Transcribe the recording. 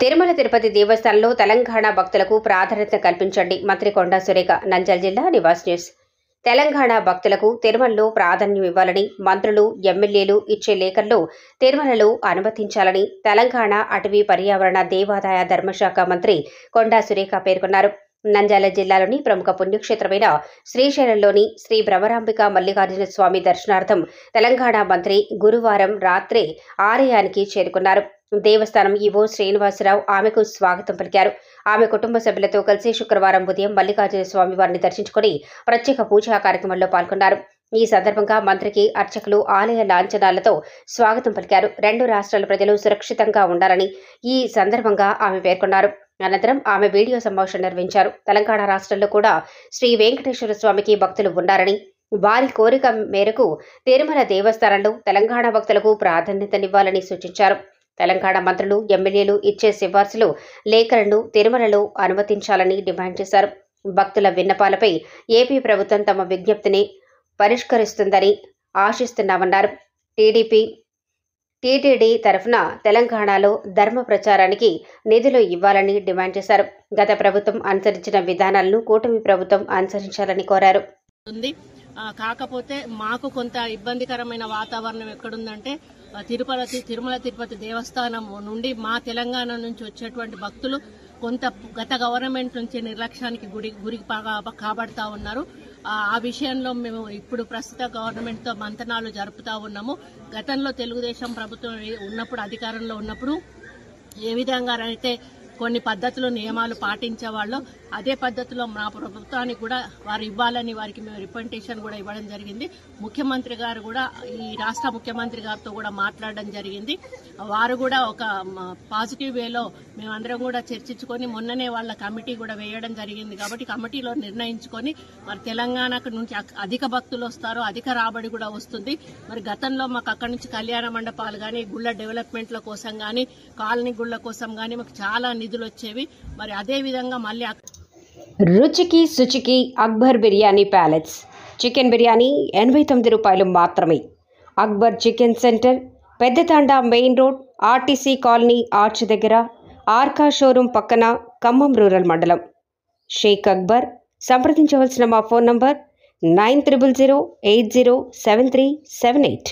తిరుమల తిరుపతి దేవస్థానంలో తెలంగాణ భక్తులకు ప్రాధాన్యత కల్పించండి. మంత్రి కొండా సురేఖ, నంద్యాల జిల్లా నివాస్ న్యూస్. తెలంగాణ భక్తులకు తిరుమలలో ప్రాధాన్యం ఇవ్వాలని మంత్రులు, ఎమ్మెల్యేలు ఇచ్చే లేఖల్లో తిరుమలలో అనుమతించాలని తెలంగాణ అటవీ పర్యావరణ దేవాదాయ ధర్మశాఖ మంత్రి కొండా సురేఖ పేర్కొన్నారు. నంద్యాల జిల్లాలోని ప్రముఖ పుణ్యక్షేత్రమైన శ్రీశైలంలోని శ్రీ భ్రమరాంబిక మల్లికార్జున స్వామి దర్శనార్థం తెలంగాణ మంత్రి గురువారం రాత్రే ఆలయానికి చేరుకున్నారు. దేవస్థానం ఈవో శ్రీనివాసరావు ఆమెకు స్వాగతం పలికారు. ఆమె కుటుంబ సభ్యులతో కలిసి శుక్రవారం ఉదయం మల్లికార్జున స్వామి వారిని దర్శించుకుని ప్రత్యేక పూజా కార్యక్రమంలో పాల్గొన్నారు. ఈ సందర్భంగా మంత్రికి అర్చకులు ఆలయ లాంఛనాలతో స్వాగతం పలికారు. 2 రాష్ట్రాల ప్రజలు సురక్షితంగా ఉండాలని ఈ సందర్భంగా ఆమె పేర్కొన్నారు. అనంతరం ఆమె వీడియో సమావేశం నిర్వహించారు. తెలంగాణ రాష్ట్రంలో కూడా శ్రీ వెంకటేశ్వర స్వామికి భక్తులు ఉండాలని, వారి కోరిక మేరకు తిరుమల దేవస్థానంలో తెలంగాణ భక్తులకు ప్రాధాన్యతనివ్వాలని సూచించారు. తెలంగాణ మంత్రులు, ఎమ్మెల్యేలు ఇచ్చే సిఫార్సులు, లేఖలను తిరుమలలో అనుమతించాలని డిమాండ్ చేశారు. భక్తుల విన్నపాలపై ఏపీ ప్రభుత్వం తమ విజ్ఞప్తిని పరిష్కరిస్తుందని ఆశిస్తున్నామన్నారు. టీటీడీ తరఫున తెలంగాణలో ధర్మ ప్రచారానికి నిధులు ఇవ్వాలని డిమాండ్ చేశారు. గత ప్రభుత్వం అనుసరించిన విధానాలను కూటమి ప్రభుత్వం అనుసరించాలని కోరారు. కాకపోతే మాకు కొంత ఇబ్బందికరమైన వాతావరణం ఎక్కడుందంటే తిరుమల తిరుపతి దేవస్థానం నుండి మా తెలంగాణ నుంచి వచ్చేటువంటి భక్తులు కొంత గత గవర్నమెంట్ నుంచి నిర్లక్ష్యానికి గురి కాబడతా ఉన్నారు. ఆ విషయంలో మేము ఇప్పుడు ప్రస్తుత గవర్నమెంట్ తో మంతనాలు జరుపుతా ఉన్నాము. గతంలో తెలుగుదేశం ప్రభుత్వం ఉన్నప్పుడు, అధికారంలో ఉన్నప్పుడు ఏ విధంగా అయితే కొన్ని పద్ధతులు, నియమాలు పాటించేవాళ్ళు, అదే పద్ధతిలో మా ప్రభుత్వానికి కూడా వారు ఇవ్వాలని వారికి మేము రిప్రజెంటేషన్ కూడా ఇవ్వడం జరిగింది. ముఖ్యమంత్రి గారు కూడా ఈ రాష్ట్ర ముఖ్యమంత్రి గారితో కూడా మాట్లాడడం జరిగింది. వారు కూడా ఒక పాజిటివ్ వేలో మేమందరం కూడా చర్చించుకొని మొన్ననే వాళ్ళ కమిటీ కూడా వేయడం జరిగింది. కాబట్టి కమిటీలో నిర్ణయించుకొని మరి తెలంగాణకు నుంచి అధిక భక్తులు వస్తారు, అధిక రాబడి కూడా వస్తుంది. మరి గతంలో మాకు అక్కడి నుంచి కళ్యాణ మండపాలు కానీ, గుళ్ళ డెవలప్మెంట్ల కోసం కానీ, కాలనీ గుళ్ళ కోసం కానీ మాకు చాలా నిధులు వచ్చేవి. మరి అదే విధంగా మళ్ళీ రుచికి శుచికి అక్బర్ బిర్యానీ ప్యాలెట్స్. చికెన్ బిర్యానీ 89 రూపాయలు మాత్రమే. Akbar chicken centre, Peddatanda main road, RTC colony arch దగ్గర, ఆర్కా షోరూం పక్కన, ఖమ్మం రూరల్ మండలం. షేక్ అక్బర్. సంప్రదించవలసిన మా ఫోన్ నంబర్ 9000807378.